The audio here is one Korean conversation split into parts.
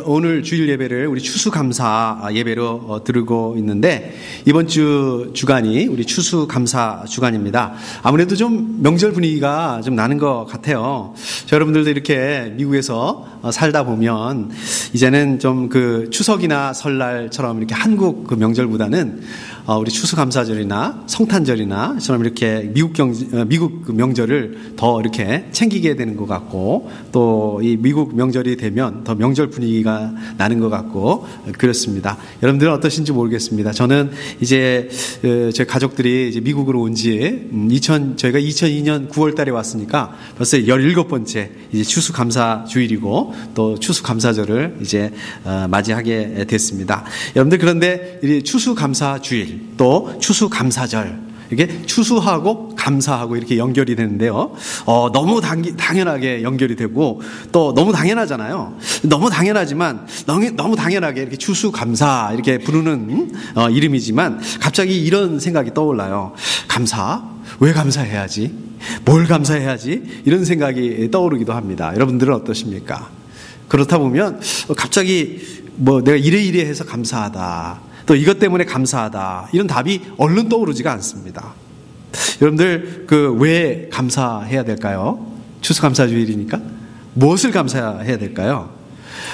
오늘 주일 예배를 우리 추수감사 예배로 드리고 있는데, 이번 주간이 우리 추수감사 주간입니다. 아무래도 좀 명절 분위기가 좀 나는 것 같아요. 저 여러분들도 이렇게 미국에서 살다 보면 이제는 좀 그 추석이나 설날처럼 이렇게 한국 그 명절보다는 우리 추수감사절이나 성탄절이나 처럼 이렇게 미국 그 명절을 더 이렇게 챙기게 되는 것 같고, 또 이 미국 명절이 되면 더 명절 분위기가 나는 것 같고 그렇습니다. 여러분들은 어떠신지 모르겠습니다. 저는 이제 제 가족들이 이제 미국으로 온 지 저희가 2002년 9월 달에 왔으니까 벌써 17번째 이제 추수감사 주일이고 또 추수감사절을 이제 맞이하게 됐습니다. 여러분들, 그런데 이 추수감사 주일 또 추수감사절, 이게 추수하고 감사하고 이렇게 연결이 되는데요. 너무 당연하게 연결이 되고, 또 너무 당연하잖아요. 너무 당연하지만 너무 당연하게 이렇게 추수감사 이렇게 부르는 이름이지만, 갑자기 이런 생각이 떠올라요. 감사? 왜 감사해야지? 뭘 감사해야지? 이런 생각이 떠오르기도 합니다. 여러분들은 어떠십니까? 그렇다 보면 갑자기 내가 이래 해서 감사하다, 또 이것 때문에 감사하다, 이런 답이 얼른 떠오르지가 않습니다. 여러분들, 왜 감사해야 될까요? 추수감사주일이니까. 무엇을 감사해야 될까요?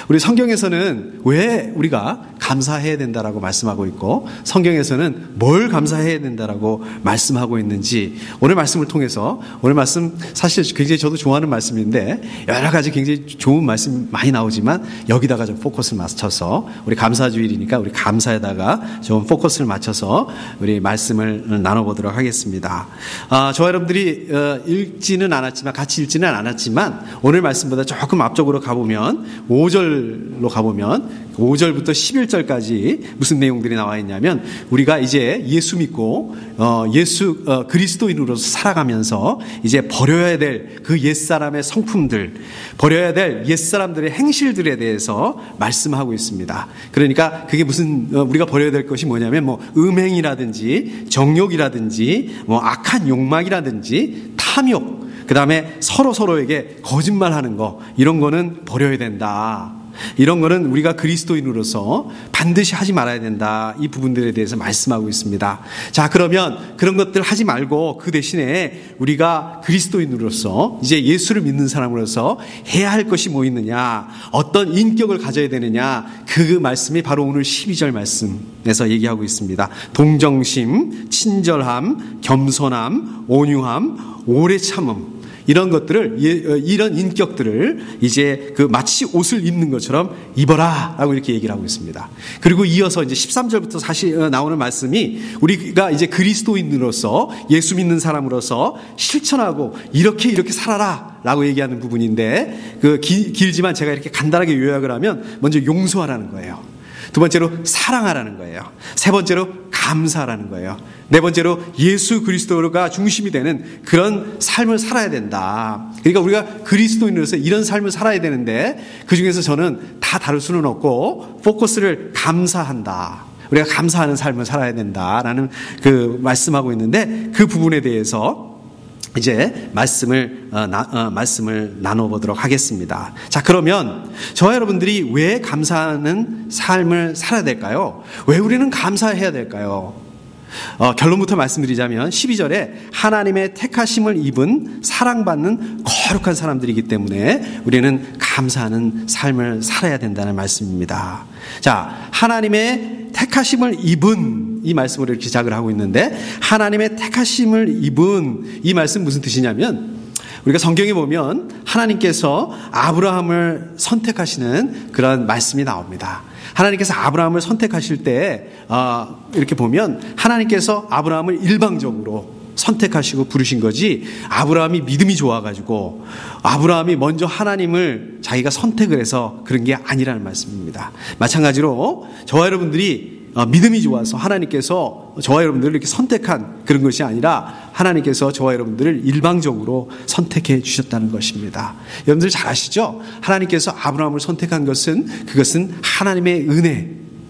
우리 성경에서는 왜 우리가 감사해야 된다라고 말씀하고 있고, 성경에서는 뭘 감사해야 된다라고 말씀하고 있는지, 오늘 말씀을 통해서, 오늘 말씀 사실 굉장히 저도 좋아하는 말씀인데 여러 가지 굉장히 좋은 말씀 많이 나오지만 여기다가 좀 포커스를 맞춰서, 우리 감사주일이니까 우리 감사에다가 좀 포커스를 맞춰서 우리 말씀을 나눠보도록 하겠습니다. 저와 여러분들이 읽지는 않았지만, 같이 읽지는 않았지만, 오늘 말씀보다 조금 앞쪽으로 가보면 5절로 가보면 5절부터 11절까지 무슨 내용들이 나와 있냐면, 우리가 이제 예수 믿고 그리스도인으로서 살아가면서 이제 버려야 될 그 옛사람의 성품들, 버려야 될 옛사람들의 행실들에 대해서 말씀하고 있습니다. 그러니까 그게 우리가 버려야 될 것이 뭐냐면 음행이라든지 정욕이라든지 악한 욕망이라든지 탐욕, 그 다음에 서로에게 거짓말하는 거, 이런 거는 버려야 된다. 이런 거는 우리가 그리스도인으로서 반드시 하지 말아야 된다. 이 부분들에 대해서 말씀하고 있습니다. 자, 그러면 그런 것들 하지 말고 그 대신에 우리가 그리스도인으로서, 이제 예수를 믿는 사람으로서 해야 할 것이 뭐 있느냐, 어떤 인격을 가져야 되느냐, 그 말씀이 바로 오늘 12절 말씀에서 얘기하고 있습니다. 동정심, 친절함, 겸손함, 온유함, 오래 참음, 이런 것들을, 이런 인격들을 이제 마치 옷을 입는 것처럼 입어라 라고 이렇게 얘기를 하고 있습니다. 그리고 이어서 이제 13절부터 다시 나오는 말씀이, 우리가 이제 그리스도인으로서, 예수 믿는 사람으로서 실천하고 이렇게 살아라 라고 얘기하는 부분인데, 길지만 제가 이렇게 간단하게 요약을 하면, 먼저 용서하라는 거예요. 두 번째로 사랑하라는 거예요. 세 번째로 감사하라는 거예요. 네 번째로 예수 그리스도가 중심이 되는 그런 삶을 살아야 된다. 그러니까 우리가 그리스도인으로서 이런 삶을 살아야 되는데, 그 중에서 저는 다 다룰 수는 없고 포커스를 감사한다, 우리가 감사하는 삶을 살아야 된다라는 말씀하고 있는데, 그 부분에 대해서 이제 말씀을 나눠보도록 하겠습니다. 자, 그러면 저와 여러분들이 왜 감사하는 삶을 살아야 될까요? 왜 우리는 감사해야 될까요? 결론부터 말씀드리자면 12절에 하나님의 택하심을 입은 사랑받는 거룩한 사람들이기 때문에 우리는 감사하는 삶을 살아야 된다는 말씀입니다. 자, 하나님의 택하심을 입은, 이 말씀으로 이렇게 시작을 하고 있는데, 하나님의 택하심을 입은 이 말씀 무슨 뜻이냐면, 우리가 성경에 보면 하나님께서 아브라함을 선택하시는 그런 말씀이 나옵니다. 하나님께서 아브라함을 선택하실 때 이렇게 보면 하나님께서 아브라함을 일방적으로 선택하시고 부르신 거지, 아브라함이 믿음이 좋아가지고 아브라함이 먼저 하나님을 자기가 선택을 해서 그런 게 아니라는 말씀입니다. 마찬가지로 저와 여러분들이 믿음이 좋아서 하나님께서 저와 여러분들을 이렇게 선택한 그런 것이 아니라, 하나님께서 저와 여러분들을 일방적으로 선택해 주셨다는 것입니다. 여러분들 잘 아시죠? 하나님께서 아브라함을 선택한 것은, 그것은 하나님의 은혜,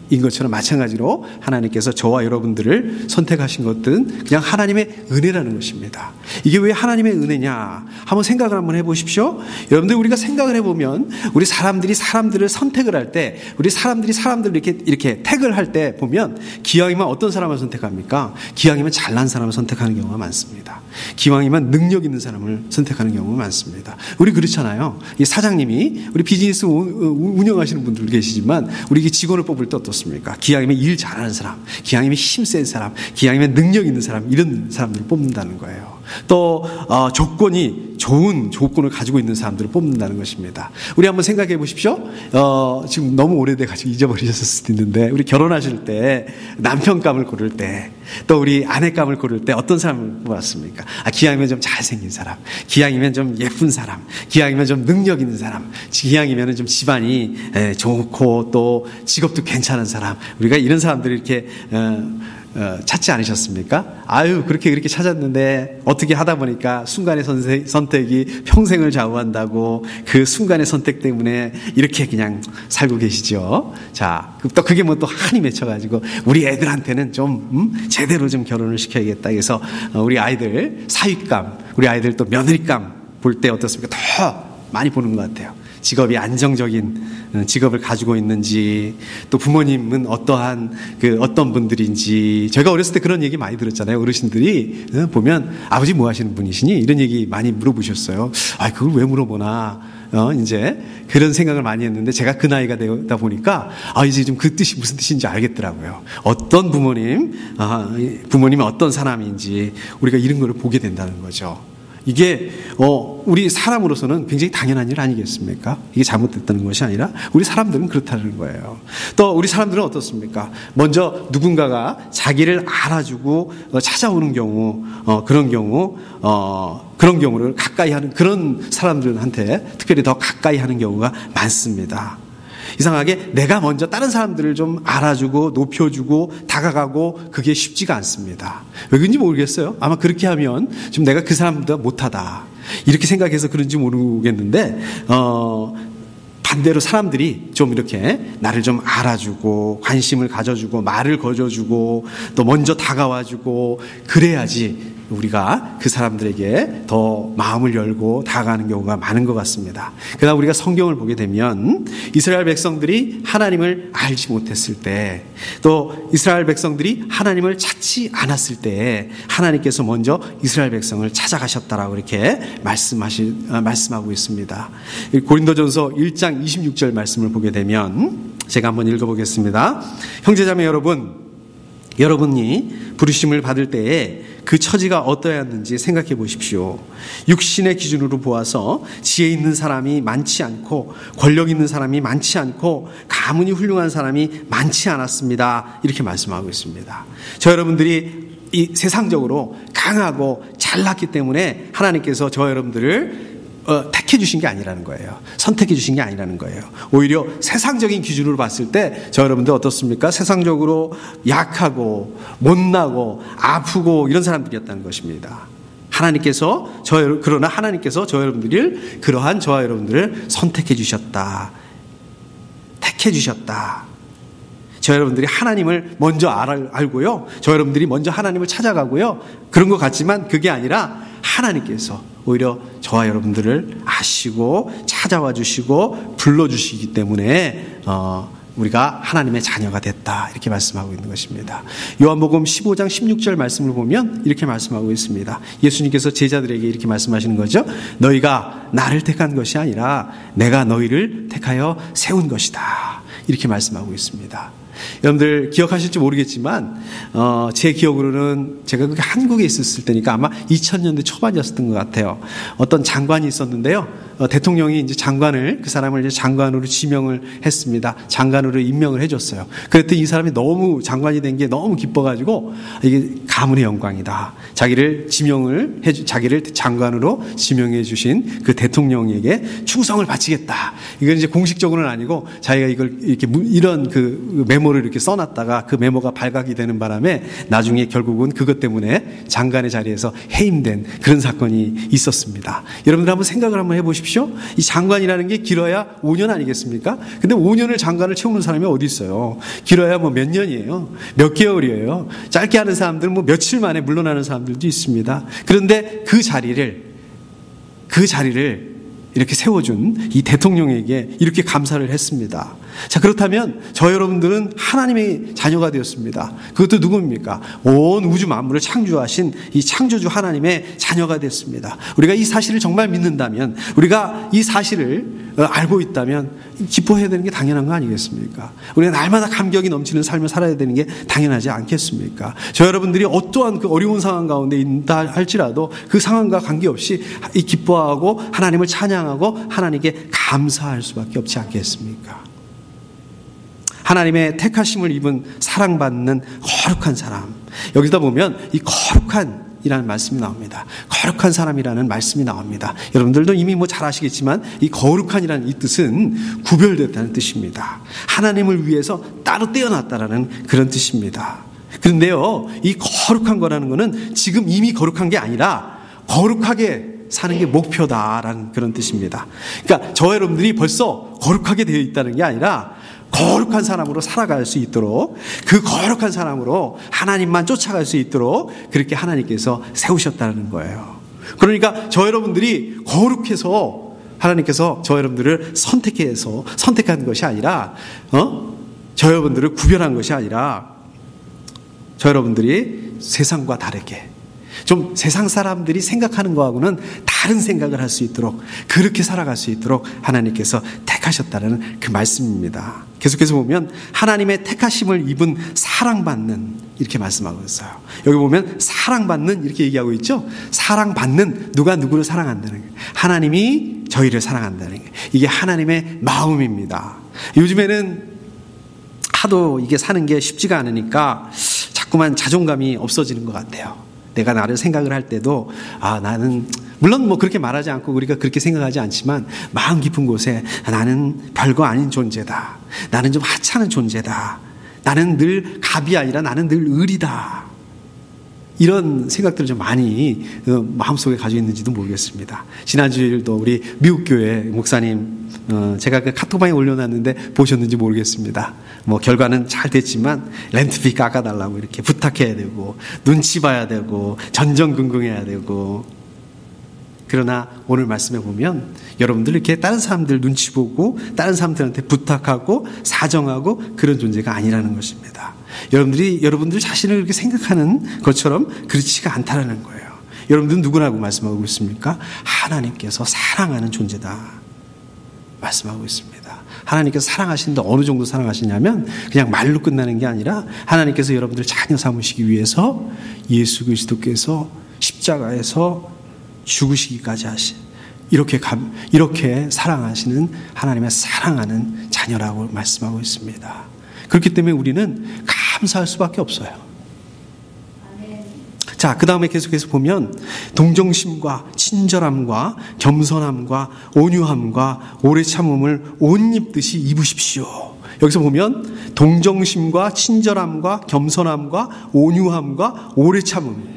인 것처럼 마찬가지로 하나님께서 저와 여러분들을 선택하신 것은 그냥 하나님의 은혜라는 것입니다. 이게 왜 하나님의 은혜냐? 한번 생각을 한번 해보십시오. 여러분들 우리가 생각을 해보면 우리 사람들이 사람들을 선택을 할 때 우리 사람들이 사람들을 이렇게 택을 할 때 보면 기왕이면 어떤 사람을 선택합니까? 기왕이면 잘난 사람을 선택하는 경우가 많습니다. 기왕이면 능력 있는 사람을 선택하는 경우가 많습니다. 우리 그렇잖아요. 이 사장님이 우리 비즈니스 운영하시는 분들 계시지만 우리 직원을 뽑을 때 어떻습니까? 기왕이면 일 잘하는 사람, 기왕이면 힘센 사람, 기왕이면 능력 있는 사람, 이런 사람들을 뽑는다는 거예요. 또 조건이 좋은 조건을 가지고 있는 사람들을 뽑는다는 것입니다. 우리 한번 생각해 보십시오. 지금 너무 오래돼가지고 잊어버리셨을 수도 있는데 우리 결혼하실 때 남편감을 고를 때 또 우리 아내감을 고를 때 어떤 사람을 뽑았습니까? 기왕이면 좀 잘생긴 사람, 기왕이면 좀 예쁜 사람, 기왕이면 좀 능력 있는 사람, 기왕이면 좀 집안이 좋고 또 직업도 괜찮은 사람, 우리가 이런 사람들을 이렇게 찾지 않으셨습니까? 그렇게 찾았는데 어떻게 하다 보니까 순간의 선택이 평생을 좌우한다고 그 순간의 선택 때문에 이렇게 그냥 살고 계시죠. 자, 또 그게 뭐 또 한이 맺혀가지고 우리 애들한테는 좀 제대로 좀 결혼을 시켜야겠다 해서 우리 아이들 사윗감, 우리 아이들 또 며느리감 볼 때 어떻습니까? 더 많이 보는 것 같아요. 직업이 안정적인 직업을 가지고 있는지, 또 부모님은 어떤 분들인지. 제가 어렸을 때 그런 얘기 많이 들었잖아요. 어르신들이 보면 아버지 뭐 하시는 분이시니? 이런 얘기 많이 물어보셨어요. 그걸 왜 물어보나? 이제 그런 생각을 많이 했는데 제가 그 나이가 되다 보니까 이제 좀 그 뜻이 무슨 뜻인지 알겠더라고요. 어떤 부모님이 어떤 사람인지 우리가 이런 걸 보게 된다는 거죠. 이게 우리 사람으로서는 굉장히 당연한 일 아니겠습니까? 이게 잘못됐다는 것이 아니라 우리 사람들은 그렇다는 거예요. 또 우리 사람들은 어떻습니까? 먼저 누군가가 자기를 알아주고 찾아오는 경우, 그런 경우를 가까이 하는 그런 사람들한테 특별히 더 가까이 하는 경우가 많습니다. 이상하게 내가 먼저 다른 사람들을 좀 알아주고 높여주고 다가가고 그게 쉽지가 않습니다. 왜 그런지 모르겠어요. 아마 그렇게 하면 좀 내가 그 사람보다 못하다 이렇게 생각해서 그런지 모르겠는데 반대로 사람들이 좀 이렇게 나를 좀 알아주고 관심을 가져주고 말을 거저주고 또 먼저 다가와주고 그래야지 우리가 그 사람들에게 더 마음을 열고 다가가는 경우가 많은 것 같습니다. 그러나 우리가 성경을 보게 되면 이스라엘 백성들이 하나님을 알지 못했을 때, 또 이스라엘 백성들이 하나님을 찾지 않았을 때 하나님께서 먼저 이스라엘 백성을 찾아가셨다라고 이렇게 말씀하고 있습니다. 고린도전서 1장 26절 말씀을 보게 되면 제가 한번 읽어보겠습니다. 형제자매 여러분이 부르심을 받을 때에 그 처지가 어떠했는지 생각해 보십시오. 육신의 기준으로 보아서 지혜 있는 사람이 많지 않고 권력 있는 사람이 많지 않고 가문이 훌륭한 사람이 많지 않았습니다. 이렇게 말씀하고 있습니다. 저 여러분들이 이 세상적으로 강하고 잘났기 때문에 하나님께서 저 여러분들을 택해 주신 게 아니라는 거예요. 선택해 주신 게 아니라는 거예요. 오히려 세상적인 기준으로 봤을 때 저 여러분들 어떻습니까? 세상적으로 약하고 못나고 아프고 이런 사람들이었다는 것입니다. 그러나 하나님께서 저 여러분들을 그러한 저와 여러분들을 선택해 주셨다. 택해 주셨다. 저 여러분들이 하나님을 먼저 알고요. 저 여러분들이 먼저 하나님을 찾아가고요. 그런 것 같지만 그게 아니라 하나님께서 오히려 저와 여러분들을 아시고 찾아와 주시고 불러주시기 때문에 우리가 하나님의 자녀가 됐다 이렇게 말씀하고 있는 것입니다. 요한복음 15장 16절 말씀을 보면 이렇게 말씀하고 있습니다. 예수님께서 제자들에게 이렇게 말씀하시는 거죠. 너희가 나를 택한 것이 아니라 내가 너희를 택하여 세운 것이다 이렇게 말씀하고 있습니다. 여러분들 기억하실지 모르겠지만 제 기억으로는 제가 한국에 있었을 때니까 아마 2000년대 초반이었던 것 같아요. 어떤 장관이 있었는데요. 대통령이 이제 그 사람을 이제 장관으로 지명을 했습니다. 장관으로 임명을 해줬어요. 그랬더니 이 사람이 너무 장관이 된 게 너무 기뻐가지고 이게 가문의 영광이다. 자기를 장관으로 지명해 주신 그 대통령에게 충성을 바치겠다. 이건 이제 공식적으로는 아니고 자기가 이걸 이런 그 메모를 이렇게 써놨다가 그 메모가 발각이 되는 바람에 나중에 결국은 그것 때문에 장관의 자리에서 해임된 그런 사건이 있었습니다. 여러분들 한번 생각을 한번 해보십시오. 보십시오. 이 장관이라는 게 길어야 5년 아니겠습니까? 근데 5년을 장관을 채우는 사람이 어디 있어요? 길어야 뭐 몇 년이에요? 몇 개월이에요? 짧게 하는 사람들은 뭐 며칠 만에 물러나는 사람들도 있습니다. 그런데 그 자리를 이렇게 세워준 이 대통령에게 이렇게 감사를 했습니다. 자, 그렇다면 저 여러분들은 하나님의 자녀가 되었습니다. 그것도 누굽니까? 온 우주 만물을 창조하신 이 창조주 하나님의 자녀가 됐습니다. 우리가 이 사실을 정말 믿는다면, 우리가 이 사실을 알고 있다면 기뻐해야 되는 게 당연한 거 아니겠습니까? 우리가 날마다 감격이 넘치는 삶을 살아야 되는 게 당연하지 않겠습니까? 저 여러분들이 어떠한 그 어려운 상황 가운데 있다 할지라도 그 상황과 관계없이 이 기뻐하고 하나님을 찬양하고 하나님께 감사할 수밖에 없지 않겠습니까? 하나님의 택하심을 입은 사랑받는 거룩한 사람. 여기다 보면 이 거룩한이라는 말씀이 나옵니다. 거룩한 사람이라는 말씀이 나옵니다. 여러분들도 이미 뭐 잘 아시겠지만 이 거룩한이라는 이 뜻은 구별됐다는 뜻입니다. 하나님을 위해서 따로 떼어놨다라는 그런 뜻입니다. 그런데요, 이 거룩한 거라는 거는 지금 이미 거룩한 게 아니라 거룩하게 사는 게 목표다라는 그런 뜻입니다. 그러니까 저 여러분들이 벌써 거룩하게 되어 있다는 게 아니라 거룩한 사람으로 살아갈 수 있도록, 그 거룩한 사람으로 하나님만 쫓아갈 수 있도록 그렇게 하나님께서 세우셨다는 거예요. 그러니까 저 여러분들이 거룩해서 하나님께서 저 여러분들을 선택한 것이 아니라 저 여러분들을 구별한 것이 아니라 저 여러분들이 세상과 다르게 좀 세상 사람들이 생각하는 거하고는 다른 생각을 할 수 있도록, 그렇게 살아갈 수 있도록 하나님께서 택하셨다는 그 말씀입니다. 계속해서 보면 하나님의 택하심을 입은 사랑받는, 이렇게 말씀하고 있어요. 여기 보면 사랑받는 이렇게 얘기하고 있죠. 사랑받는, 누가 누구를 사랑한다는 거예요. 하나님이 저희를 사랑한다는 거예요. 이게 하나님의 마음입니다. 요즘에는 하도 이게 사는 게 쉽지가 않으니까 자꾸만 자존감이 없어지는 것 같아요. 내가 나를 생각을 할 때도 나는 물론 뭐 그렇게 말하지 않고 우리가 그렇게 생각하지 않지만 마음 깊은 곳에 나는 별거 아닌 존재다. 나는 좀 하찮은 존재다. 나는 늘 갑이 아니라 나는 늘 을이다. 이런 생각들을 좀 많이 마음속에 가지고 있는지도 모르겠습니다. 지난주일도 우리 미국 교회 목사님 제가 그 카톡방에 올려놨는데 보셨는지 모르겠습니다. 뭐 결과는 잘 됐지만 렌트비 깎아달라고 이렇게 부탁해야 되고 눈치 봐야 되고 전전긍긍해야 되고, 그러나 오늘 말씀에 보면 여러분들 이렇게 다른 사람들 눈치 보고 다른 사람들한테 부탁하고 사정하고 그런 존재가 아니라는 것입니다. 여러분들 자신을 그렇게 생각하는 것처럼 그렇지가 않다라는 거예요. 여러분들은 누구라고 말씀하고 있습니까? 하나님께서 사랑하는 존재다 말씀하고 있습니다. 하나님께서 사랑하시는데 어느 정도 사랑하시냐면 그냥 말로 끝나는 게 아니라 하나님께서 여러분들 자녀 삼으시기 위해서 예수 그리스도께서 십자가에서 죽으시기까지 하신, 이렇게 사랑하시는 하나님의 사랑하는 자녀라고 말씀하고 있습니다. 그렇기 때문에 우리는 감사할 수밖에 없어요. 자, 그 다음에 계속해서 보면 동정심과 친절함과 겸손함과 온유함과 오래 참음을 옷 입듯이 입으십시오. 여기서 보면 동정심과 친절함과 겸손함과 온유함과 오래 참음,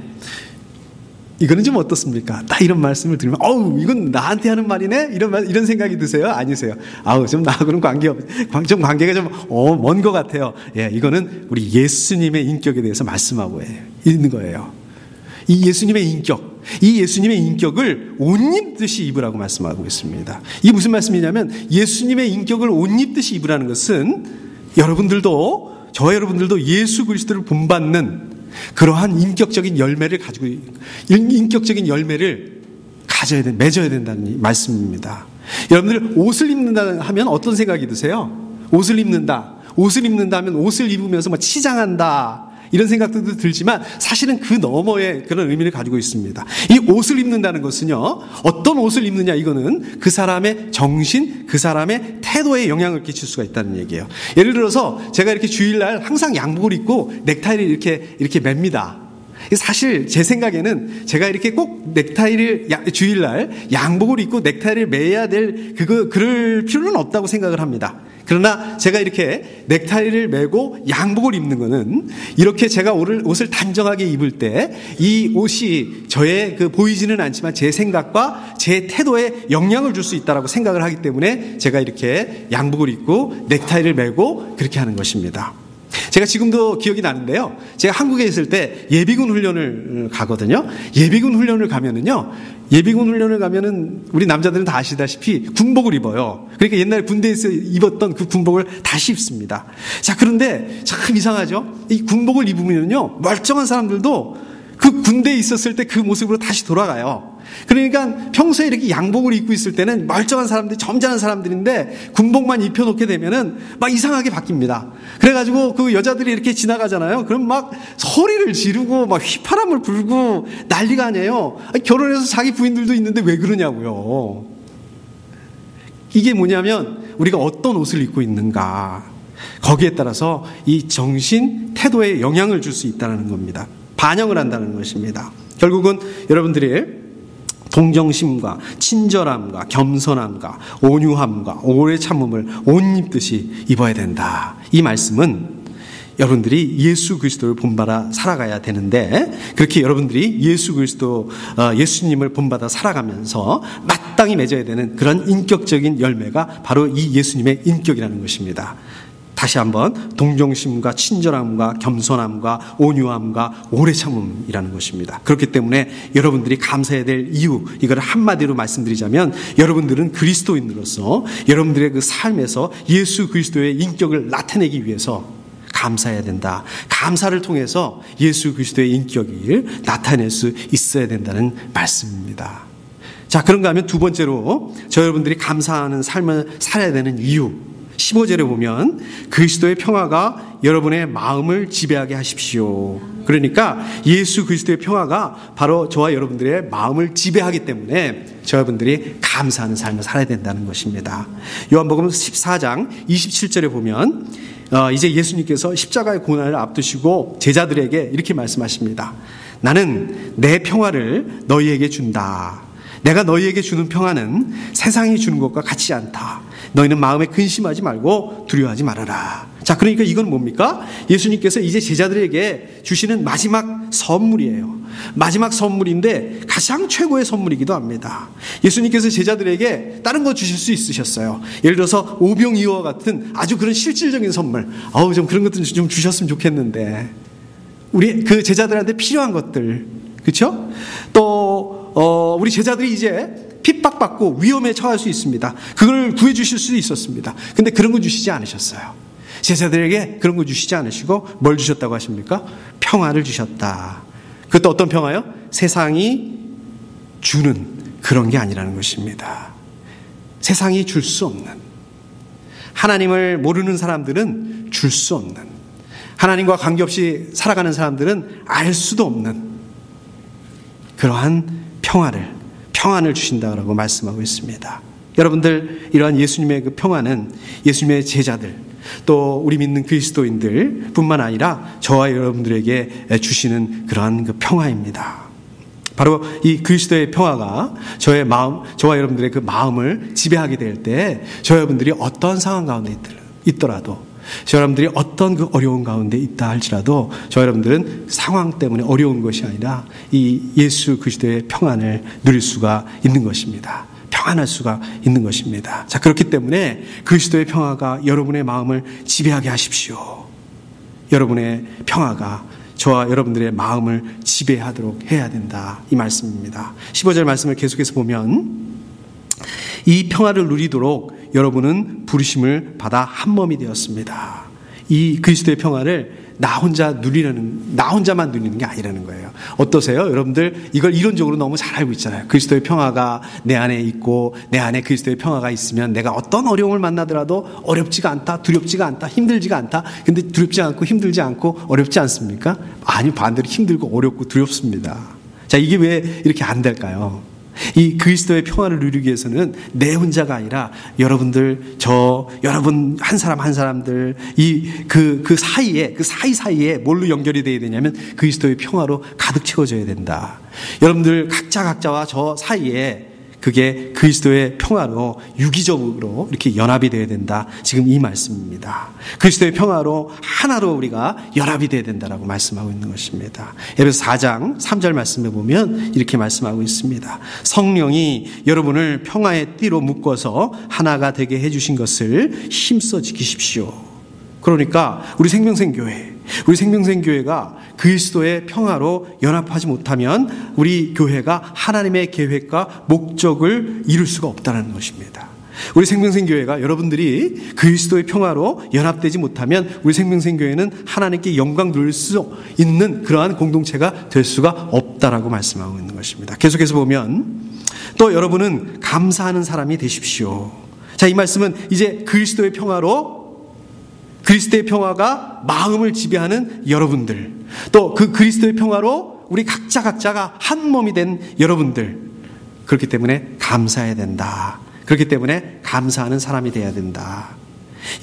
이거는 좀 어떻습니까? 딱 이런 말씀을 들으면 이건 나한테 하는 말이네? 이런 생각이 드세요? 아니세요? 좀 나하고는 관계가 좀 먼 것 같아요. 예, 이거는 우리 예수님의 인격에 대해서 말씀하고 있는 거예요. 이 예수님의 인격을 옷 입듯이 입으라고 말씀하고 있습니다. 이게 무슨 말씀이냐면 예수님의 인격을 옷 입듯이 입으라는 것은 저 여러분들도 예수 그리스도를 본받는 그러한 인격적인 열매를 맺어야 된다는 말씀입니다. 여러분들 옷을 입는다 하면 어떤 생각이 드세요? 옷을 입는다 하면 옷을 입으면서 치장한다, 이런 생각도 들지만 사실은 그 너머에 그런 의미를 가지고 있습니다. 이 옷을 입는다는 것은요, 어떤 옷을 입느냐, 이거는 그 사람의 정신, 그 사람의 태도에 영향을 끼칠 수가 있다는 얘기예요. 예를 들어서 제가 이렇게 주일날 항상 양복을 입고 넥타이를 이렇게 맵니다. 사실 제 생각에는 제가 이렇게 꼭 넥타이를 주일날 양복을 입고 넥타이를 매야 될 그럴 필요는 없다고 생각을 합니다. 그러나 제가 이렇게 넥타이를 메고 양복을 입는 거는 이렇게 제가 옷을 단정하게 입을 때 이 옷이 저의 보이지는 않지만 제 생각과 제 태도에 영향을 줄 수 있다라고 생각을 하기 때문에 제가 이렇게 양복을 입고 넥타이를 메고 그렇게 하는 것입니다. 제가 지금도 기억이 나는데요. 제가 한국에 있을 때 예비군 훈련을 가거든요. 예비군 훈련을 가면은 우리 남자들은 다 아시다시피 군복을 입어요. 그러니까 옛날에 군대에서 입었던 그 군복을 다시 입습니다. 자, 그런데 참 이상하죠? 이 군복을 입으면요, 멀쩡한 사람들도 그 군대에 있었을 때 그 모습으로 다시 돌아가요. 그러니까 평소에 이렇게 양복을 입고 있을 때는 멀쩡한 사람들, 점잖은 사람들인데 군복만 입혀놓게 되면은 막 이상하게 바뀝니다. 그래가지고 그 여자들이 이렇게 지나가잖아요. 그럼 막 소리를 지르고 막 휘파람을 불고 난리가 아니에요. 결혼해서 자기 부인들도 있는데 왜 그러냐고요. 이게 뭐냐면 우리가 어떤 옷을 입고 있는가, 거기에 따라서 이 정신, 태도에 영향을 줄 수 있다는 겁니다. 반영을 한다는 것입니다. 결국은 여러분들이 동정심과 친절함과 겸손함과 온유함과 오래 참음을 옷 입듯이 입어야 된다. 이 말씀은 여러분들이 예수 그리스도를 본받아 살아가야 되는데, 그렇게 여러분들이 예수님을 본받아 살아가면서 마땅히 맺어야 되는 그런 인격적인 열매가 바로 이 예수님의 인격이라는 것입니다. 다시 한번 동정심과 친절함과 겸손함과 온유함과 오래 참음이라는 것입니다. 그렇기 때문에 여러분들이 감사해야 될 이유, 이걸 한마디로 말씀드리자면 여러분들은 그리스도인으로서 여러분들의 그 삶에서 예수 그리스도의 인격을 나타내기 위해서 감사해야 된다. 감사를 통해서 예수 그리스도의 인격을 나타낼 수 있어야 된다는 말씀입니다. 자, 그런가 하면 두 번째로 저 여러분들이 감사하는 삶을 살아야 되는 이유, 15절에 보면 그리스도의 평화가 여러분의 마음을 지배하게 하십시오. 그러니까 예수 그리스도의 평화가 바로 저와 여러분들의 마음을 지배하기 때문에 저 여러분들이 감사하는 삶을 살아야 된다는 것입니다. 요한복음 14장 27절에 보면 이제 예수님께서 십자가의 고난을 앞두시고 제자들에게 이렇게 말씀하십니다. 나는 내 평화를 너희에게 준다. 내가 너희에게 주는 평화는 세상이 주는 것과 같지 않다. 너희는 마음에 근심하지 말고 두려워하지 말아라. 자, 그러니까 이건 뭡니까? 예수님께서 이제 제자들에게 주시는 마지막 선물이에요. 마지막 선물인데 가장 최고의 선물이기도 합니다. 예수님께서 제자들에게 다른 거 주실 수 있으셨어요. 예를 들어서 오병이어와 같은 아주 그런 실질적인 선물. 좀 그런 것들 좀 주셨으면 좋겠는데. 우리 그 제자들한테 필요한 것들. 그렇죠? 또 우리 제자들이 이제 핍박받고 위험에 처할 수 있습니다. 그걸 구해주실 수도 있었습니다. 근데 그런 거 주시지 않으셨어요. 제자들에게 그런 거 주시지 않으시고 뭘 주셨다고 하십니까? 평화를 주셨다. 그것도 어떤 평화요? 세상이 주는 그런 게 아니라는 것입니다. 세상이 줄 수 없는, 하나님을 모르는 사람들은 줄 수 없는, 하나님과 관계없이 살아가는 사람들은 알 수도 없는 그러한 평안을 주신다고 말씀하고 있습니다. 여러분들, 이러한 예수님의 그 평안은 예수님의 제자들, 또 우리 믿는 그리스도인들 뿐만 아니라 저와 여러분들에게 주시는 그러한 그 평화입니다. 바로 이 그리스도의 평화가 저와 여러분들의 그 마음을 지배하게 될 때, 저 여러분들이 어떤 상황 가운데 있더라도, 저 여러분들이 어떤 그 어려운 가운데 있다 할지라도 저 여러분들은 상황 때문에 어려운 것이 아니라 이 예수 그리스도의 평안을 누릴 수가 있는 것입니다. 평안할 수가 있는 것입니다. 자, 그렇기 때문에 그리스도의 평화가 여러분의 마음을 지배하게 하십시오. 여러분의 평화가 저와 여러분들의 마음을 지배하도록 해야 된다, 이 말씀입니다. 15절 말씀을 계속해서 보면 이 평화를 누리도록 여러분은 부르심을 받아 한 몸이 되었습니다. 이 그리스도의 평화를 나 혼자만 누리는 게 아니라는 거예요. 어떠세요? 여러분들 이걸 이론적으로 너무 잘 알고 있잖아요. 그리스도의 평화가 내 안에 있고 내 안에 그리스도의 평화가 있으면 내가 어떤 어려움을 만나더라도 어렵지가 않다, 두렵지가 않다, 힘들지가 않다. 근데 두렵지 않고 힘들지 않고 어렵지 않습니까? 아니, 반대로 힘들고 어렵고 두렵습니다. 자, 이게 왜 이렇게 안 될까요? 이 그리스도의 평화를 누리기 위해서는 내 혼자가 아니라 여러분들, 여러분 한 사람들 그 사이사이에 뭘로 연결이 되어야 되냐면 그리스도의 평화로 가득 채워져야 된다. 여러분들 각자와 저 사이에 그게 그리스도의 평화로 유기적으로 이렇게 연합이 되어야 된다. 지금 이 말씀입니다. 그리스도의 평화로 하나로 우리가 연합이 되어야 된다라고 말씀하고 있는 것입니다. 에베소 4장 3절 말씀에 보면 이렇게 말씀하고 있습니다. 성령이 여러분을 평화의 띠로 묶어서 하나가 되게 해주신 것을 힘써 지키십시오. 그러니까 우리 생명생교회가 그리스도의 평화로 연합하지 못하면 우리 교회가 하나님의 계획과 목적을 이룰 수가 없다는 것입니다. 우리 생명생교회가 여러분들이 그리스도의 평화로 연합되지 못하면 우리 생명생교회는 하나님께 영광 돌릴 수 있는 그러한 공동체가 될 수가 없다라고 말씀하고 있는 것입니다. 계속해서 보면 또 여러분은 감사하는 사람이 되십시오. 자, 이 말씀은 이제 그리스도의 평화가 마음을 지배하는 여러분들, 또 그 그리스도의 평화로 우리 각자가 한 몸이 된 여러분들, 그렇기 때문에 감사해야 된다. 그렇기 때문에 감사하는 사람이 돼야 된다.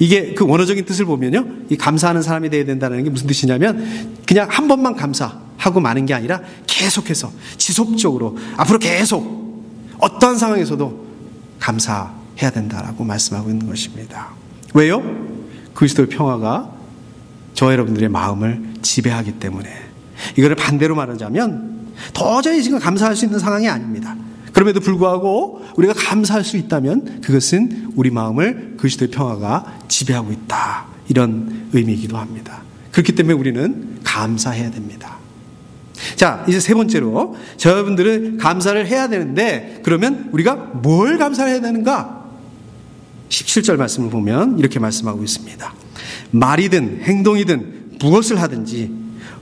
이게 그 원어적인 뜻을 보면요, 이 감사하는 사람이 돼야 된다는 게 무슨 뜻이냐면 그냥 한 번만 감사하고 마는 게 아니라 계속해서 지속적으로 앞으로 계속 어떠한 상황에서도 감사해야 된다라고 말씀하고 있는 것입니다. 왜요? 그리스도의 평화가 저와 여러분들의 마음을 지배하기 때문에. 이거를 반대로 말하자면 도저히 지금 감사할 수 있는 상황이 아닙니다. 그럼에도 불구하고 우리가 감사할 수 있다면 그것은 우리 마음을 그리스도의 평화가 지배하고 있다, 이런 의미이기도 합니다. 그렇기 때문에 우리는 감사해야 됩니다. 자, 이제 세 번째로 여러분들은 감사를 해야 되는데 그러면 우리가 뭘 감사를 해야 되는가? 17절 말씀을 보면 이렇게 말씀하고 있습니다. 말이든 행동이든 무엇을 하든지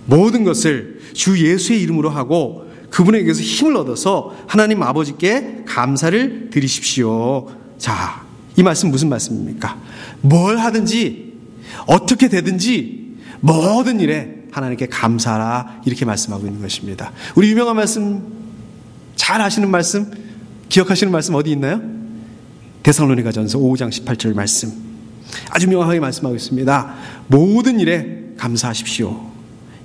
모든 것을 주 예수의 이름으로 하고 그분에게서 힘을 얻어서 하나님 아버지께 감사를 드리십시오. 자, 이 말씀 무슨 말씀입니까? 뭘 하든지 어떻게 되든지 모든 일에 하나님께 감사하라, 이렇게 말씀하고 있는 것입니다. 우리 유명한 말씀, 잘 아시는 말씀, 기억하시는 말씀 어디 있나요? 데살로니가전서 5장 18절 말씀, 아주 명확하게 말씀하고 있습니다. 모든 일에 감사하십시오.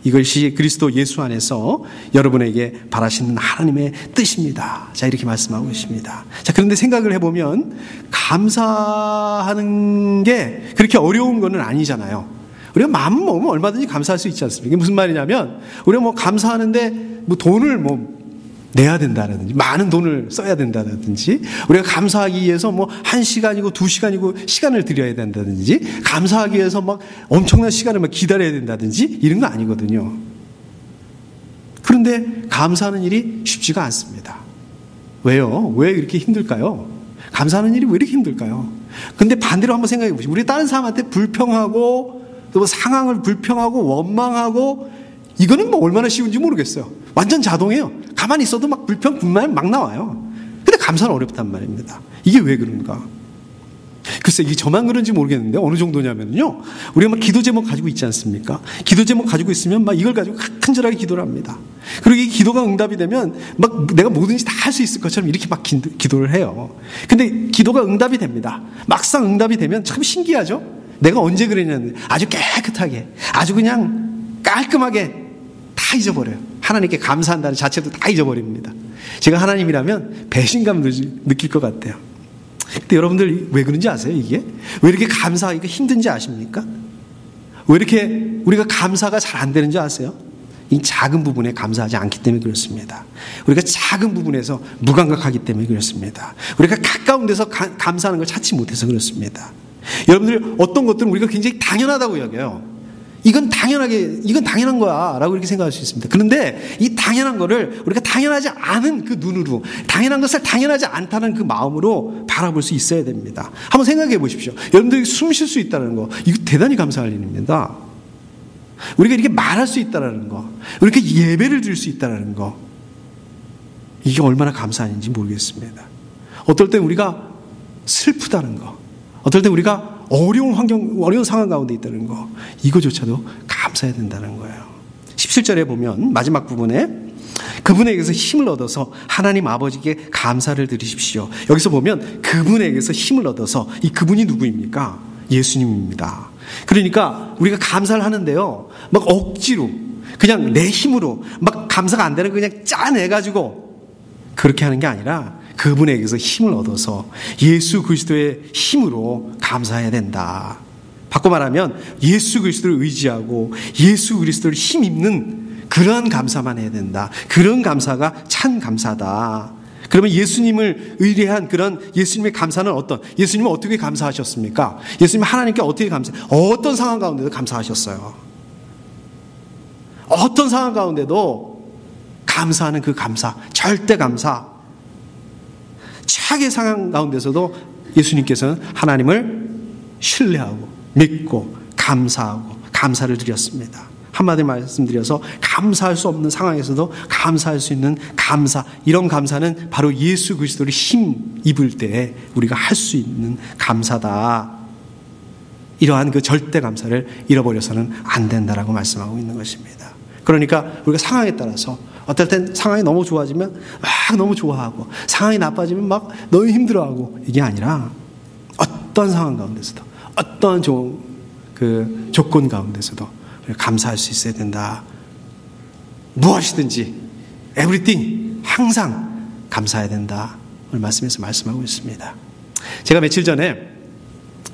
이것이 그리스도 예수 안에서 여러분에게 바라시는 하나님의 뜻입니다. 자, 이렇게 말씀하고 있습니다. 자, 그런데 생각을 해보면 감사하는 게 그렇게 어려운 건 아니잖아요. 우리가 마음 먹으면 얼마든지 감사할 수 있지 않습니까? 이게 무슨 말이냐면 우리가 감사하는데 돈을 내야 된다든지 많은 돈을 써야 된다든지 우리가 감사하기 위해서 1시간이고 2시간이고 시간을 들여야 된다든지 감사하기 위해서 엄청난 시간을 기다려야 된다든지 이런 거 아니거든요. 그런데 감사하는 일이 쉽지가 않습니다. 왜요? 왜 이렇게 힘들까요? 감사하는 일이 왜 이렇게 힘들까요? 근데 반대로 한번 생각해 보시죠. 우리 다른 사람한테 불평하고 또 상황을 불평하고 원망하고 이거는 얼마나 쉬운지 모르겠어요. 완전 자동이에요. 가만히 있어도 불평, 분만 막 나와요. 근데 감사는 어렵단 말입니다. 이게 왜 그런가? 글쎄, 이게 저만 그런지 모르겠는데 어느 정도냐면요. 우리가 기도 제목 가지고 있지 않습니까? 기도 제목 가지고 있으면 이걸 가지고 간절하게 기도를 합니다. 그리고 이 기도가 응답이 되면 내가 뭐든지 다 할 수 있을 것처럼 이렇게 기도를 해요. 근데 기도가 응답이 됩니다. 막상 응답이 되면 참 신기하죠? 내가 언제 그랬냐는데 아주 깨끗하게, 아주 그냥 깔끔하게 다 잊어버려요. 하나님께 감사한다는 자체도 다 잊어버립니다. 제가 하나님이라면 배신감을 느낄 것 같아요. 근데 여러분들 왜 그런지 아세요? 이게 왜 이렇게 감사하기가 힘든지 아십니까? 왜 이렇게 우리가 감사가 잘 안 되는지 아세요? 이 작은 부분에 감사하지 않기 때문에 그렇습니다. 우리가 작은 부분에서 무감각하기 때문에 그렇습니다. 우리가 가까운 데서 감사하는 걸 찾지 못해서 그렇습니다. 여러분들 어떤 것들은 우리가 굉장히 당연하다고 여겨요. 이건 당연한 거야 라고 이렇게 생각할 수 있습니다. 그런데 이 당연한 거를 우리가 당연하지 않은 그 눈으로, 당연한 것을 당연하지 않다는 그 마음으로 바라볼 수 있어야 됩니다. 한번 생각해 보십시오. 여러분들이 숨 쉴 수 있다는 거, 이거 대단히 감사할 일입니다. 우리가 이렇게 말할 수 있다는 거, 이렇게 예배를 드릴 수 있다는 거, 이게 얼마나 감사한지 모르겠습니다. 어떨 때 우리가 슬프다는 거, 어떨 때 우리가 어려운 상황 가운데 있다는 거, 이거조차도 감사해야 된다는 거예요. 17절에 보면 마지막 부분에 그분에게서 힘을 얻어서 하나님 아버지께 감사를 드리십시오. 여기서 보면 그분에게서 힘을 얻어서, 이 그분이 누구입니까? 예수님입니다. 그러니까 우리가 감사를 하는데요, 억지로 그냥 내 힘으로 감사가 안 되는 거 그냥 짜내가지고 그렇게 하는 게 아니라 그분에게서 힘을 얻어서 예수 그리스도의 힘으로 감사해야 된다. 바꿔 말하면 예수 그리스도를 의지하고 예수 그리스도를 힘입는 그러한 감사만 해야 된다. 그런 감사가 참 감사다. 그러면 예수님을 의뢰한 그런 예수님의 감사는 예수님은 어떻게 감사하셨습니까? 예수님 하나님께 어떻게 어떤 상황 가운데도 감사하셨어요. 어떤 상황 가운데도 감사하는 그 감사, 절대 감사. 최악의 상황 가운데서도 예수님께서는 하나님을 신뢰하고 믿고 감사하고 감사를 드렸습니다. 한마디 말씀드려서 감사할 수 없는 상황에서도 감사할 수 있는 감사, 이런 감사는 바로 예수 그리스도를 힘 입을 때 우리가 할 수 있는 감사다. 이러한 그 절대 감사를 잃어버려서는 안 된다라고 말씀하고 있는 것입니다. 그러니까 우리가 상황에 따라서 어떨 땐 상황이 너무 좋아지면 막 너무 좋아하고 상황이 나빠지면 막 너무 힘들어하고, 이게 아니라 어떤 상황 가운데서도 어떤 조건 가운데서도 감사할 수 있어야 된다. 무엇이든지 everything 항상 감사해야 된다. 오늘 말씀에서 말씀하고 있습니다. 제가 며칠 전에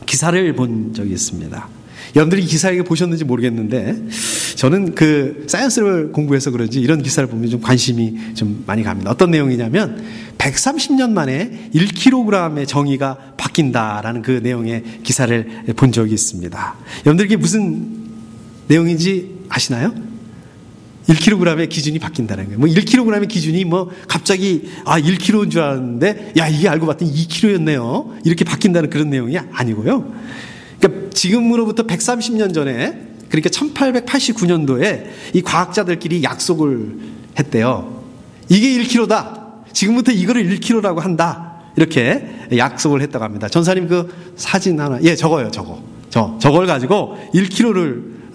기사를 본 적이 있습니다. 여러분들이 기사를 보셨는지 모르겠는데 저는 그 사이언스를 공부해서 그런지 이런 기사를 보면 좀 관심이 좀 많이 갑니다. 어떤 내용이냐면 130년 만에 1kg의 정의가 바뀐다라는 그 내용의 기사를 본 적이 있습니다. 여러분들 이게 무슨 내용인지 아시나요? 1kg의 기준이 바뀐다는 거예요. 1kg의 기준이 갑자기 1kg인 줄 알았는데 이게 알고 봤더니 2kg였네요. 이렇게 바뀐다는 그런 내용이 아니고요. 그러니까 지금으로부터 130년 전에, 그러니까 1889년도에 이 과학자들끼리 약속을 했대요. 이게 1kg다. 지금부터 이거를 1kg라고 한다. 이렇게 약속을 했다고 합니다. 전사님 그 사진 하나, 저거요, 저걸 가지고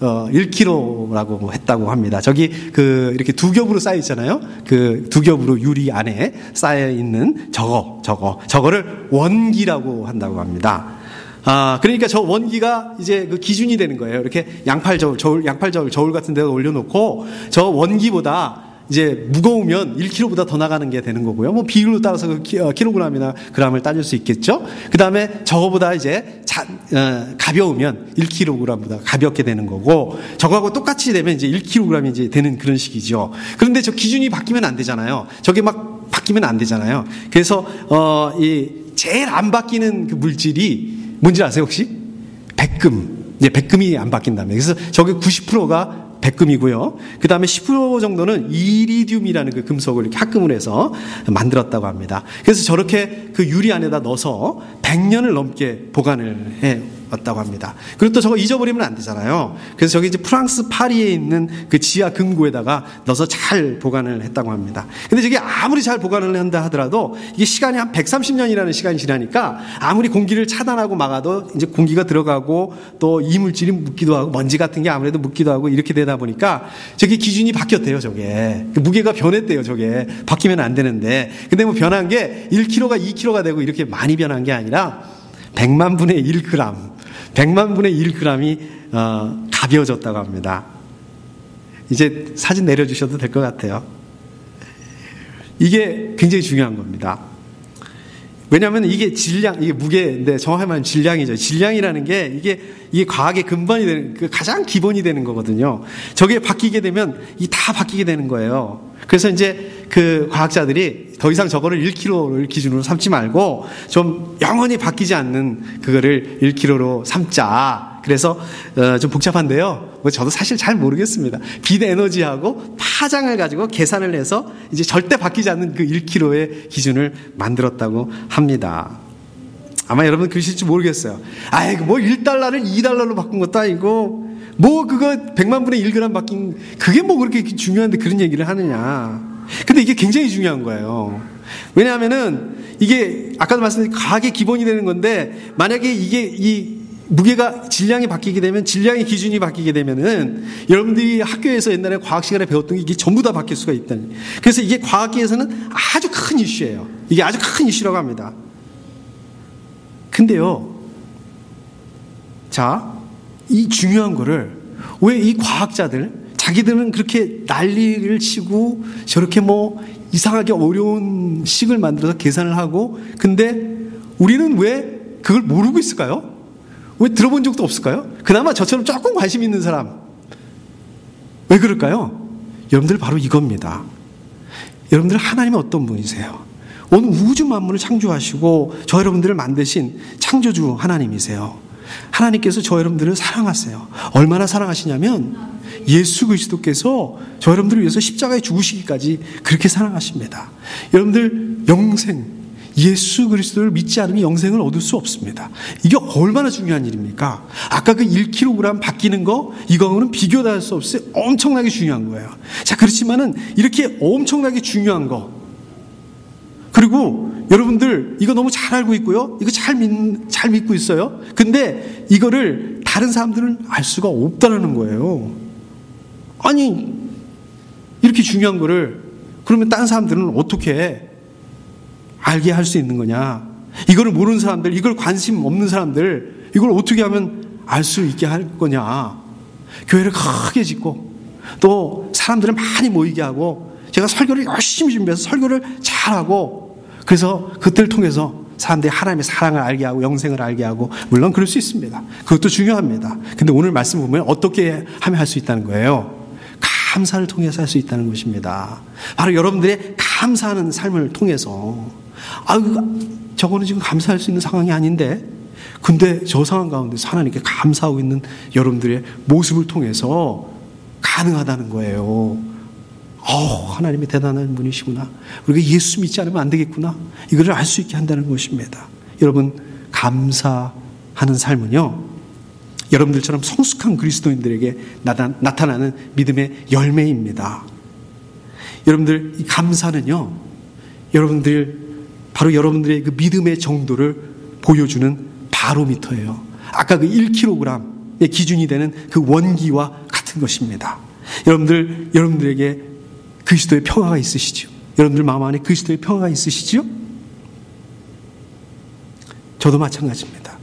1kg라고 했다고 합니다. 저기 이렇게 두 겹으로 쌓여 있잖아요. 그 두 겹으로 유리 안에 쌓여 있는 저거를 원기라고 한다고 합니다. 그러니까 저 원기가 이제 그 기준이 되는 거예요. 이렇게 양팔저울 저울 같은 데다 올려놓고 저 원기보다 이제 무거우면 1kg보다 더 나가는 게 되는 거고요. 비율로 따라서 그 킬로그램이나 그램을 따질 수 있겠죠. 그 다음에 저거보다 이제 가벼우면 1kg보다 가볍게 되는 거고, 저거하고 똑같이 되면 이제 1kg이 이제 되는 그런 식이죠. 그런데 저 기준이 바뀌면 안 되잖아요. 저게 막 바뀌면 안 되잖아요. 그래서 이 제일 안 바뀌는 그 물질이 뭔지 아세요 혹시? 백금. 백금이 안 바뀐다며. 그래서 저게 90%가 백금이고요. 그 다음에 10% 정도는 이리듐이라는 그 금속을 이렇게 합금을 해서 만들었다고 합니다. 그래서 저렇게 그 유리 안에다 넣어서 100년을 넘게 보관을 해 왔다고 합니다. 그리고 또 저거 잊어버리면 안 되잖아요. 그래서 저기 이제 프랑스 파리에 있는 그 지하 금고에다가 넣어서 잘 보관을 했다고 합니다. 근데 저게 아무리 잘 보관을 한다 하더라도 이게 시간이 한 130년이라는 시간이 지나니까 아무리 공기를 차단하고 막아도 이제 공기가 들어가고 또 이물질이 묻기도 하고 먼지 같은 게 아무래도 묻기도 하고 이렇게 되다 보니까 저게 기준이 바뀌었대요. 저게 무게가 변했대요. 저게 바뀌면 안 되는데, 근데 변한 게 1kg가 2kg가 되고 이렇게 많이 변한 게 아니라 100만 분의 1g 100만 분의 1g이 가벼워졌다고 합니다. 이제 사진 내려주셔도 될 것 같아요. 이게 굉장히 중요한 겁니다. 왜냐하면 이게 질량, 이게 무게인데 정확히 말하면 질량이죠. 질량이라는 게 이게 과학의 근본이 되는, 그 가장 기본이 되는 거거든요. 저게 바뀌게 되면 이 다 바뀌게 되는 거예요. 그래서 이제 그 과학자들이 더 이상 저거를 1kg를 기준으로 삼지 말고 좀 영원히 바뀌지 않는 그거를 1kg로 삼자. 그래서 좀 복잡한데요. 저도 사실 잘 모르겠습니다. 빛 에너지하고 파장을 가지고 계산을 해서 이제 절대 바뀌지 않는 그 1kg의 기준을 만들었다고 합니다. 아마 여러분 그러실지 모르겠어요. 아이고 뭐 1달러를 2달러로 바꾼 것도 아니고 뭐 그거 100만 분의 1g 바뀐 그게 뭐 그렇게 중요한데 그런 얘기를 하느냐. 근데 이게 굉장히 중요한 거예요. 왜냐하면은 이게 아까도 말씀드린 과학의 기본이 되는 건데, 만약에 이게 이 무게가 질량이 바뀌게 되면, 질량의 기준이 바뀌게 되면은 여러분들이 학교에서 옛날에 과학 시간에 배웠던 게 이게 전부 다 바뀔 수가 있다는. 그래서 이게 과학계에서는 아주 큰 이슈예요. 이게 아주 큰 이슈라고 합니다. 근데요, 자, 이 중요한 거를 왜 이 과학자들 자기들은 그렇게 난리를 치고 저렇게 이상하게 어려운 식을 만들어서 계산을 하고, 근데 우리는 왜 그걸 모르고 있을까요? 왜 들어본 적도 없을까요? 그나마 저처럼 조금 관심 있는 사람. 왜 그럴까요? 여러분들 바로 이겁니다. 여러분들 하나님은 어떤 분이세요? 온 우주 만물을 창조하시고 저 여러분들을 만드신 창조주 하나님이세요. 하나님께서 저 여러분들을 사랑하세요. 얼마나 사랑하시냐면 예수 그리스도께서 저 여러분들을 위해서 십자가에 죽으시기까지 그렇게 사랑하십니다. 여러분들 영생, 예수 그리스도를 믿지 않으면 영생을 얻을 수 없습니다. 이게 얼마나 중요한 일입니까? 아까 그 1kg 바뀌는 거, 이거는 비교도 할 수 없어요. 엄청나게 중요한 거예요. 자, 그렇지만은 이렇게 엄청나게 중요한 거, 그리고 여러분들 이거 너무 잘 알고 있고요. 이거 잘 믿고 있어요. 근데 이거를 다른 사람들은 알 수가 없다는 거예요. 아니, 이렇게 중요한 거를 그러면 다른 사람들은 어떻게 알게 할 수 있는 거냐? 이거를 모르는 사람들, 이걸 관심 없는 사람들, 이걸 어떻게 하면 알 수 있게 할 거냐? 교회를 크게 짓고 또 사람들을 많이 모이게 하고, 제가 설교를 열심히 준비해서 설교를 잘하고, 그래서 그때를 통해서 사람들이 하나님의 사랑을 알게 하고 영생을 알게 하고, 물론 그럴 수 있습니다. 그것도 중요합니다. 근데 오늘 말씀 보면 어떻게 하면 할 수 있다는 거예요? 감사를 통해서 할 수 있다는 것입니다. 바로 여러분들의 감사하는 삶을 통해서, 저거는 지금 감사할 수 있는 상황이 아닌데, 근데 저 상황 가운데서 하나님께 감사하고 있는 여러분들의 모습을 통해서 가능하다는 거예요. 하나님이 대단한 분이시구나. 우리가 예수 믿지 않으면 안 되겠구나. 이거를 알 수 있게 한다는 것입니다. 여러분, 감사하는 삶은요, 여러분들처럼 성숙한 그리스도인들에게 나타나는 믿음의 열매입니다. 여러분들, 이 감사는요, 바로 여러분들의 그 믿음의 정도를 보여주는 바로미터예요. 아까 그 1kg의 기준이 되는 그 원기와 같은 것입니다. 여러분들에게 그리스도의 평화가 있으시죠? 여러분들 마음 안에 그리스도의 평화가 있으시죠? 저도 마찬가지입니다.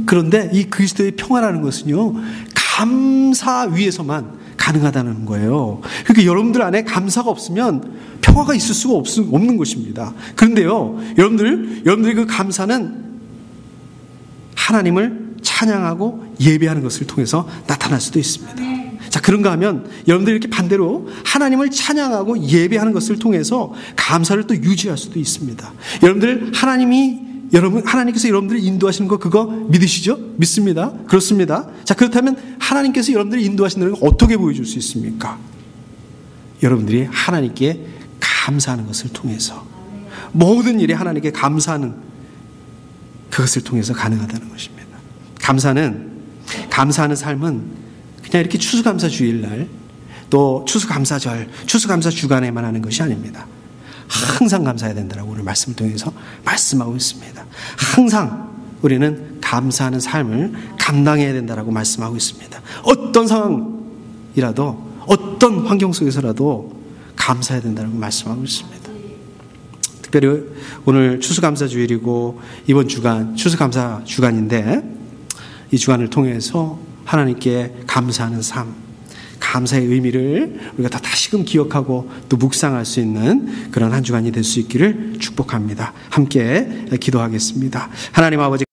그런데 이 그리스도의 평화라는 것은요, 감사 위에서만 가능하다는 거예요. 그러니까 여러분들 안에 감사가 없으면 평화가 있을 수가 없는 것입니다. 그런데요, 여러분들의 그 감사는 하나님을 찬양하고 예배하는 것을 통해서 나타날 수도 있습니다. 자, 그런가 하면 여러분들이 이렇게 반대로 하나님을 찬양하고 예배하는 것을 통해서 감사를 또 유지할 수도 있습니다. 하나님께서 여러분들을 인도하시는 거 그거 믿으시죠? 믿습니다. 그렇습니다. 자, 그렇다면 하나님께서 여러분들을 인도하신다는 걸 어떻게 보여줄 수 있습니까? 여러분들이 하나님께 감사하는 것을 통해서, 모든 일에 하나님께 감사하는 그것을 통해서 가능하다는 것입니다. 감사하는 삶은 그냥 이렇게 추수감사 주일날, 또 추수감사절, 추수감사 주간에만 하는 것이 아닙니다. 항상 감사해야 된다고 오늘 말씀을 통해서 말씀하고 있습니다. 항상 우리는 감사하는 삶을 감당해야 된다고 말씀하고 있습니다. 어떤 상황이라도, 어떤 환경 속에서라도 감사해야 된다고 말씀하고 있습니다. 특별히 오늘 추수감사 주일이고 이번 주간 추수감사 주간인데, 이 주간을 통해서 하나님께 감사하는 삶, 감사의 의미를 우리가 다 다시금 기억하고 또 묵상할 수 있는 그런 한 주간이 될 수 있기를 축복합니다. 함께 기도하겠습니다. 하나님 아버지,